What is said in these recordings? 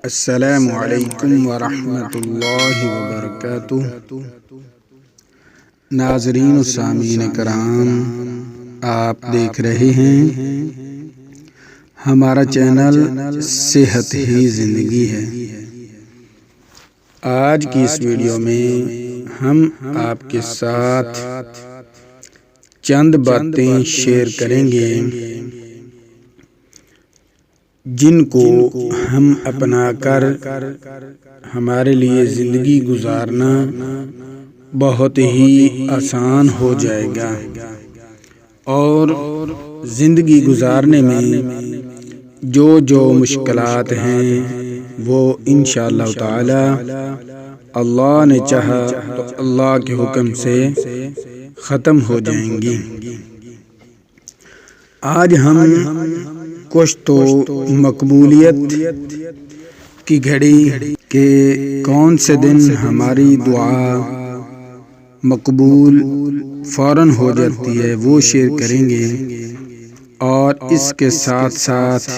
السلام علیکم ورحمۃ اللہ وبرکاتہ۔ ناظرین و سامعین کرام، آپ دیکھ رہے ہیں ہمارا چینل صحت ہی زندگی ہے۔ آج کی اس ویڈیو میں ہم آپ کے ساتھ چند باتیں شیئر کریں گے جن کو ہم اپنا کر ہمارے لیے زندگی گزارنا بہت ہی آسان ہو جائے گا، اور زندگی گزارنے میں جو مشکلات ہیں وہ انشاءاللہ تعالی اللہ نے چاہا تو اللہ کے حکم سے ختم ہو جائیں گی۔ آج ہم کچھ تو مقبولیت کی گھڑی کہ کون سے دن ہماری دعا مقبول فوراً ہو جاتی ہے وہ شیئر کریں گے، اور اس کے ساتھ ساتھ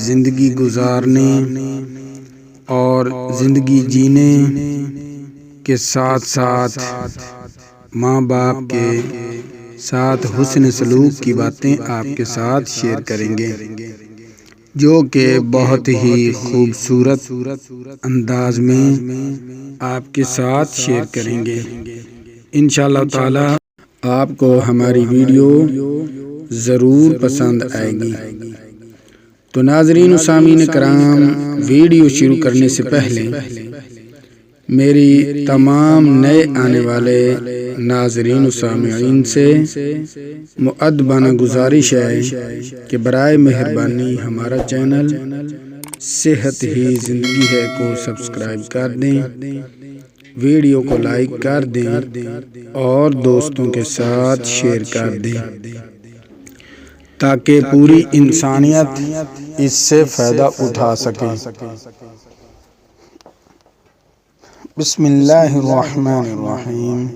زندگی گزارنے اور زندگی جینے کے ساتھ ساتھ ماں باپ کے ساتھ حسن سلوک کی باتیں آپ کے ساتھ شیئر کریں گے، جو کہ بہت ہی خوبصورت انداز میں آپ کے ساتھ شیئر کریں گے۔ انشاءاللہ تعالی آپ کو ہماری ویڈیو ضرور پسند آئے گی۔ تو ناظرین و سامعین کرام، ویڈیو شروع کرنے سے پہلے میری تمام نئے آنے والے ناظرین و سامعین سے مؤدبانہ گزارش ہے کہ برائے مہربانی ہمارا چینل صحت ہی زندگی ہے کو سبسکرائب کر دیں، ویڈیو کو لائک کر دیں اور دوستوں کے ساتھ شیئر کر دیں تاکہ پوری انسانیت اس سے فائدہ اٹھا سکے۔ بسم اللہ الرحمن الرحیم۔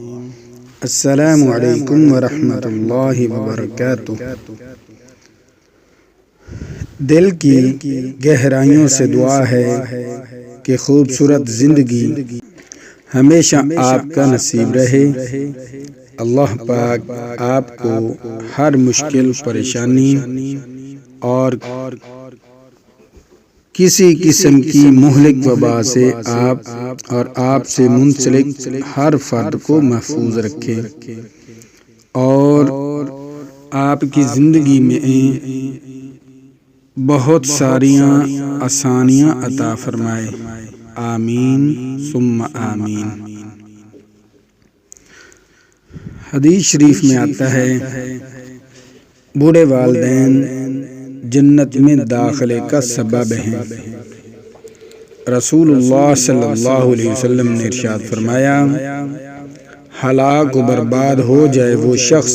السلام علیکم ورحمۃ اللہ وبرکاتہ۔ دل کی گہرائیوں سے دعا ہے کہ خوبصورت زندگی ہمیشہ آپ کا نصیب رہے۔ اللہ پاک آپ کو ہر مشکل پریشانی اور کسی قسم کی مہلک وبا سے آپ اور آپ سے منسلک ہر فرد کو محفوظ رکھے، اور آپ کی زندگی میں بہت ساریاں آسانیاں عطا فرمائے، آمین ثم آمین۔ حدیث شریف میں آتا ہے بوڑھے والدین جنت میں داخلے کا سبب ہیں۔ رسول اللہ صلی اللہ علیہ وسلم نے ارشاد فرمایا، ہلاک و برباد ہو جائے وہ شخص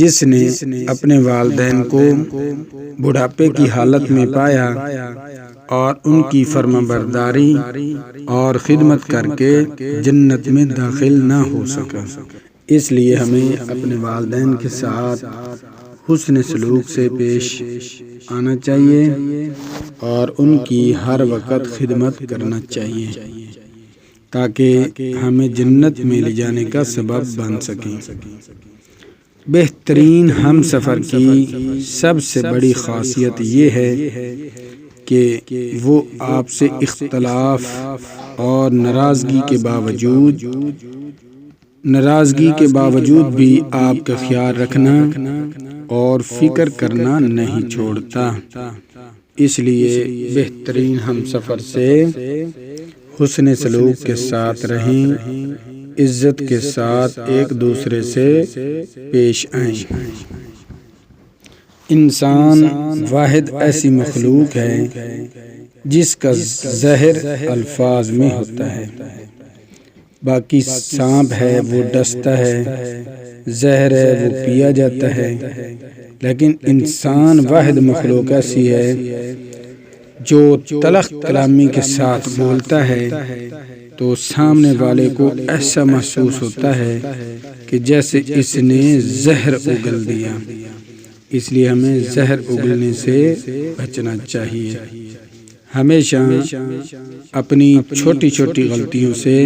جس نے اپنے والدین کو بڑھاپے کی حالت میں پایا اور ان کی فرما برداری اور خدمت کر کے جنت میں داخل نہ ہو سکا۔ اس لیے ہمیں اپنے والدین کے ساتھ حسن سلوک سے پیش آنا چاہیے اور ان کی ہر وقت خدمت کرنا چاہیے تاکہ ہمیں جنت میں لے جانے کا سبب بن سکیں۔ بہترین ہم سفر کی سب سے بڑی خاصیت یہ ہے کہ وہ آپ سے اختلاف اور ناراضگی کے باوجود بھی آپ کا خیال رکھنا اور فکر کرنا نہیں چھوڑتا۔ اس لیے بہترین ہم سفر سے حسن سلوک کے ساتھ رہیں، عزت کے ساتھ ایک دوسرے سے پیش آئیں۔ انسان واحد ایسی مخلوق ہے جس کا زہر الفاظ میں ہوتا ہے، باقی سانپ ہے وہ ڈستا ہے، زہر ہے وہ پیا جاتا ہے، لیکن انسان واحد مخلوق ایسی ہے جو تلخ کلامی کے ساتھ بولتا ہے تو سامنے والے کو ایسا محسوس ہوتا ہے کہ جیسے اس نے زہر اگل دیا۔ اس لیے ہمیں زہر اگلنے سے بچنا چاہیے۔ ہمیشہ اپنی چھوٹی چھوٹی غلطیوں سے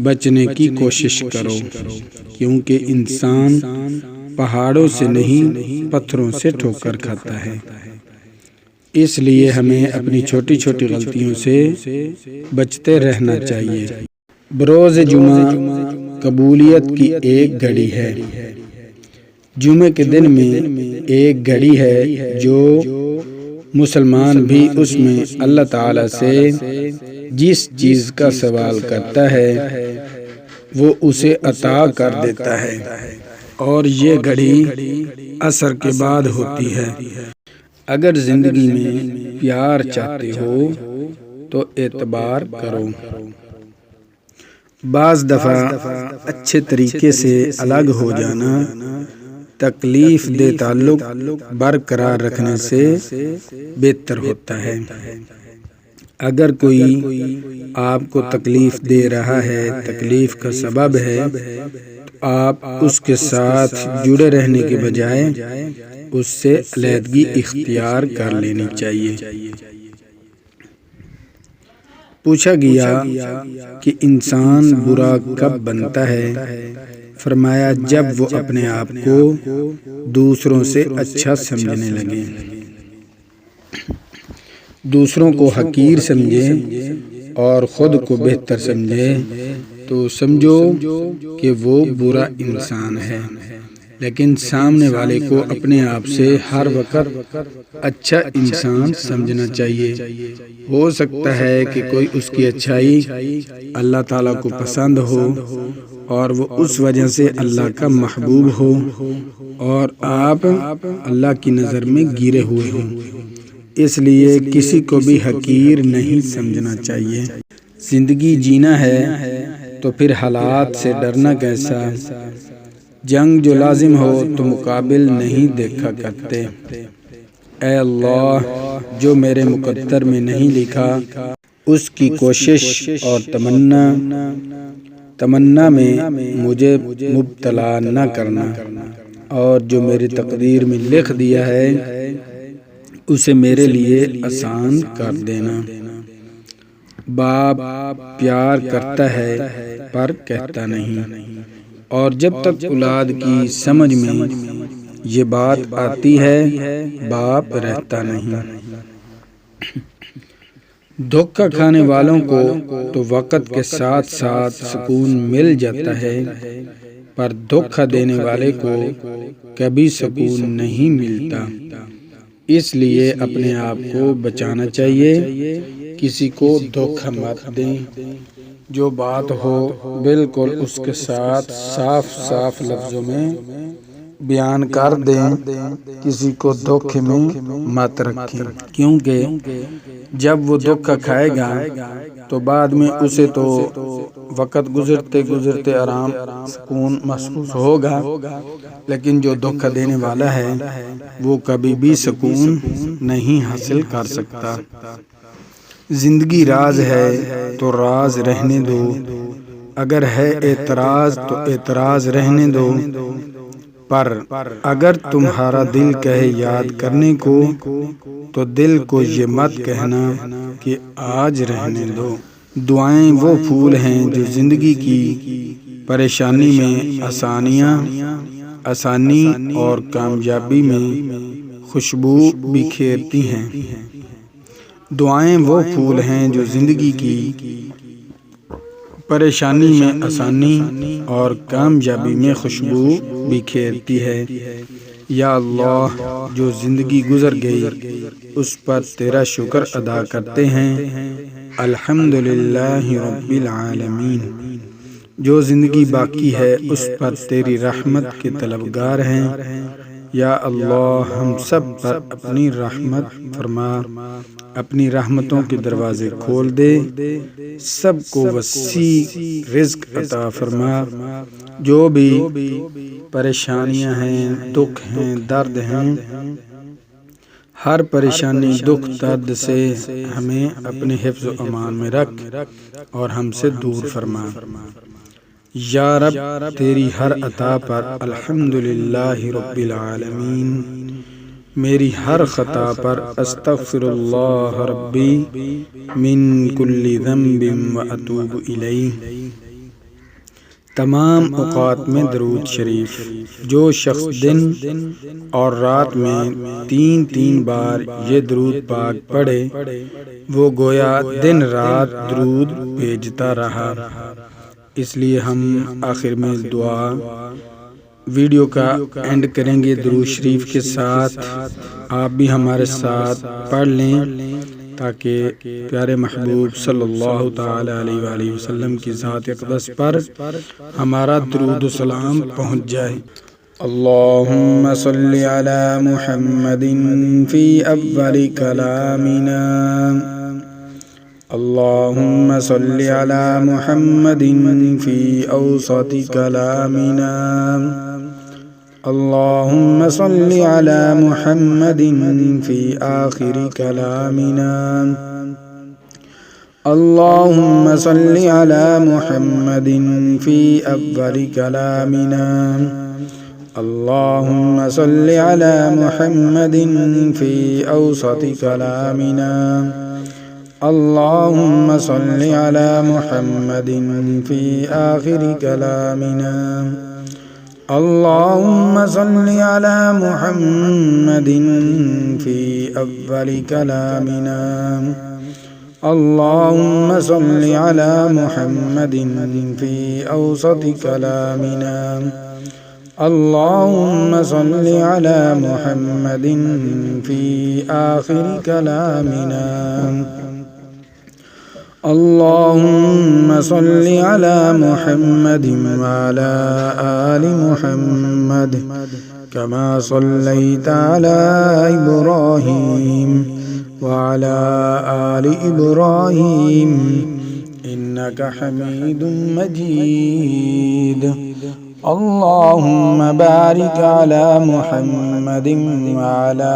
بچنے کی کوشش کرو، کیونکہ انسان پہاڑوں سے نہیں پتھروں سے ٹھوکر کھاتا ہے۔ اس لیے ہمیں اپنی چھوٹی چھوٹی غلطیوں سے بچتے رہنا چاہیے۔ بروز جمعہ قبولیت کی ایک گھڑی ہے۔ جمعے کے دن میں ایک گھڑی ہے جو مسلمان بھی اس میں اللہ تعالی سے جس چیز کا سوال کرتا ہے وہ اسے عطا کر دیتا ہے، اور یہ گھڑی عصر کے بعد ہوتی ہے۔ اگر زندگی میں پیار چاہتے ہو تو اعتبار کرو۔ بعض دفعہ اچھے طریقے سے الگ ہو جانا تکلیف دہ تعلق برقرار رکھنے سے بہتر ہوتا ہے۔ اگر کوئی آپ کو تکلیف دے رہا ہے، تکلیف کا سبب ہے، تو آپ اس کے ساتھ جڑے رہنے کے بجائے اس سے علیحدگی اختیار کر لینی چاہیے۔ پوچھا گیا کہ انسان برا کب بنتا ہے؟ فرمایا جب وہ اپنے آپ کو دوسروں سے اچھا سمجھنے لگے، دوسروں کو حقیر سمجھے اور خود کو بہتر سمجھے، تو سمجھو کہ وہ برا انسان ہے۔ لیکن سامنے والے کو اپنے آپ سے ہر وقت اچھا انسان سمجھنا چاہیے۔ ہو سکتا ہے کہ کوئی اس کی اچھائی اللہ تعالیٰ کو پسند ہو اور وہ اس وجہ سے اللہ کا محبوب ہو، اور آپ اللہ کی نظر میں گرے ہوئے ہوں۔ اس لیے کسی کو بھی حقیر نہیں سمجھنا چاہیے۔ زندگی جینا ہے تو پھر حالات سے ڈرنا کیسا؟ جنگ جو لازم ہو تو مقابل نہیں دیکھا کرتے۔ اے اللہ، جو میرے مقدر میں نہیں لکھا اس کی کوشش اور تمنا میں مجھے مبتلا نہ کرنا، اور جو میری تقدیر میں لکھ دیا ہے اسے میرے لیے آسان کر دینا۔ باپ پیار کرتا ہے پر کہتا نہیں، اور جب تک اولاد کی سمجھ میں یہ بات آتی ہے باپ رہتا نہیں۔ دھوکہ کھانے والوں کو تو وقت کے ساتھ ساتھ سکون مل جاتا ہے، پر دھوکہ دینے والے کو کبھی سکون نہیں ملتا۔ اس لیے اپنے آپ کو بچانا چاہیے، کسی کو دھوکہ مت دیں۔ جو بات ہو بالکل اس کے ساتھ صاف لفظوں میں بیان کر دیں، کسی کو دھوکے میں مت رکھیں، کیونکہ جب وہ دھوکہ کھائے گا تو بعد میں اسے تو وقت گزرتے گزرتے آرام سکون محسوس ہوگا، لیکن جو دھوکہ دینے والا ہے وہ کبھی بھی سکون نہیں حاصل کر سکتا۔ زندگی راز ہے تو راز رہنے دو، اگر ہے اعتراض تو اعتراض رہنے دو، پر اگر تمہارا دل کہے یاد کرنے کو تو دل کو یہ مت کہنا کہ آج رہنے دو۔ دعائیں وہ پھول ہیں جو زندگی کی پریشانی میں آسانی اور کامیابی میں خوشبو بکھیرتی ہیں۔ دعائیں وہ پھول ہیں جو زندگی کی پریشانی میں آسانی اور کامیابی میں خوشبو بکھیرتی ہے۔ یا اللہ، جو زندگی گزر گئی اس پر تیرا شکر ادا کرتے ہیں، الحمدللہ رب العالمین۔ جو زندگی باقی ہے اس پر تیری رحمت کے طلبگار ہیں۔ یا اللہ، ہم سب پر اپنی رحمت فرما، اپنی رحمتوں کے دروازے کھول دے، سب کو وسیع رزق عطا فرما۔ جو بھی پریشانیاں ہیں، دکھ ہیں، درد ہیں، ہر پریشانی دکھ درد سے ہمیں اپنے حفظ و امان میں رکھ اور ہم سے دور فرما۔ یا رب، تیری ہر عطا پر الحمدللہ رب العالمین۔ میری ہر خطا پر استغفر اللہ ربی من کل ذنب واتوب الیہ۔ تمام اوقات میں درود شریف۔ جو شخص دن اور رات میں 3 بار یہ درود پاک پڑھے وہ گویا دن رات درود بھیجتا رہا۔ اس لیے ہم آخر میں دعا ویڈیو کا اینڈ کریں گے درود شریف کے ساتھ۔ آپ بھی ہمارے ساتھ پڑھ لیں تاکہ پیارے محبوب صلی اللہ تعالی علیہ وآلہ وسلم کی ذات اقدس پر ہمارا درود و سلام پہنچ جائے۔ اللہم صلی علی محمد فی اول کلامنا، اللہم صلی علی محمد فی اوسط کلامنا، اللہم صلی علی محمد فی آخر کلامنا، اللہم صلی علی محمد فی اول کلامنا، اللہم صلی علی محمد فی اوسط کلامنا، اللہم صلی علی محمد فی آخر کلامنا، اللہم صلی علی محمد فی اول کلامنا، اللہم صلی علی محمد فی اوسط کلامنا، اللہم صلی علی محمد فی آخر کلامنا، اللہم صلی علی محمد وعلی آل محمد کما صلیت علی ابراہیم وعلی آل ابراہیم انک حمید مجید، اللہم بارک علی محمد وعلی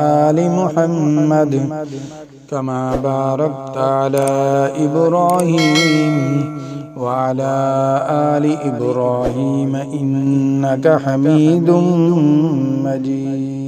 آل محمد کما بارکت علی ابراہیم وعلی آل ابراہیم انک حمید مجید۔